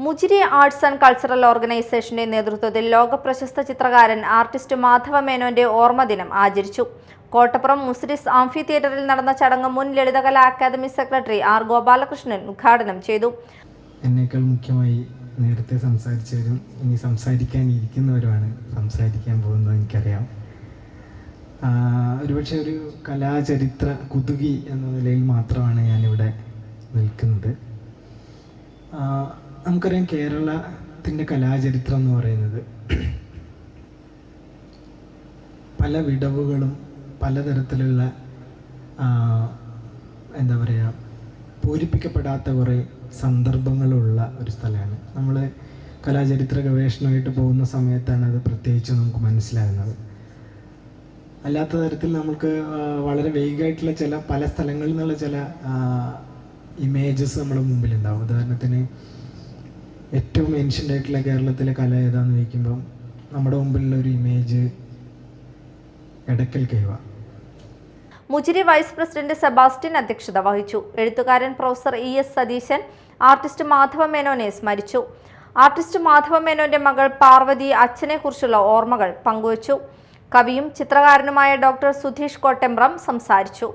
മുജിരി arts and cultural ഓർഗനൈസേഷന്റെ നേതൃത്വത്തിൽ ലോകപ്രശസ്ത ചിത്രകാരൻ ആർട്ടിസ്റ്റ് മാധവ മേനോന്റെ ഓർമ്മദിനം ആചരിച്ചു. കോട്ടപ്പുറം മുസിരിസ് ആംഫി തിയേറ്ററിൽ നടന്ന ചടങ്ങ് മുൻ ലളിതകലാ അക്കാദമി സെക്രട്ടറി ആർ ഗോപാലകൃഷ്ണൻ ഉദ്ഘാടനം ചെയ്തു. എന്നേക്കാൾ മുഖ്യമായി നേരത്തെ സംസാരിച്ചവരും ഇനി സംസാരിക്കാനിരിക്കുന്നവരുമാണ് സംസാരിക്കാൻ പോകുന്നത് എനിക്കറിയാം. ഒരുപക്ഷെ ഒരു കലാചരിത്ര കുതുകി എന്ന നിലയിൽ മാത്രമാണ് ഞാനിവിടെ നിൽക്കുന്നത്. നമുക്കറിയാം, കേരളത്തിൻ്റെ കലാചരിത്രം എന്ന് പറയുന്നത് പല വിടവുകളും പലതരത്തിലുള്ള എന്താ പറയുക പൂരിപ്പിക്കപ്പെടാത്ത കുറേ സന്ദർഭങ്ങളുള്ള ഒരു സ്ഥലമാണ്. നമ്മൾ കലാചരിത്ര ഗവേഷണമായിട്ട് പോകുന്ന സമയത്താണ് അത് പ്രത്യേകിച്ച് നമുക്ക് മനസ്സിലാകുന്നത്. അല്ലാത്ത തരത്തിൽ നമുക്ക് വളരെ വേഗമായിട്ടുള്ള പല സ്ഥലങ്ങളിൽ നിന്നുള്ള ചില ഇമേജസ് നമ്മുടെ മുമ്പിലുണ്ടാവും. ഉദാഹരണത്തിന് ഏറ്റവും ഏൻഷ്യൻ്റ് ആയിട്ടുള്ള കേരളത്തിലെ കല ഏതാണെന്ന് ചോദിക്കുമ്പം നമ്മുടെ മുമ്പിലുള്ള ഒരു image Edakkal cave. Muziris vice president Sebastian അധ്യക്ഷത വഹിച്ചു. എഴുത്തുകാരൻ professor ES Satheesan artist Madhava മേനോനെ സ്മരിച്ചു. ആർട്ടിസ്റ്റ് മാധവ മേനോന്റെ മകൾ പാർവതി അച്ഛനെ കുറിച്ചുള്ള ഓർമ്മകൾ പങ്കുവച്ചു. കവിയും ചിത്രകാരനുമായ ഡോക്ടർ സുധീഷ് കോട്ടെമ്പ്രം സംസാരിച്ചു.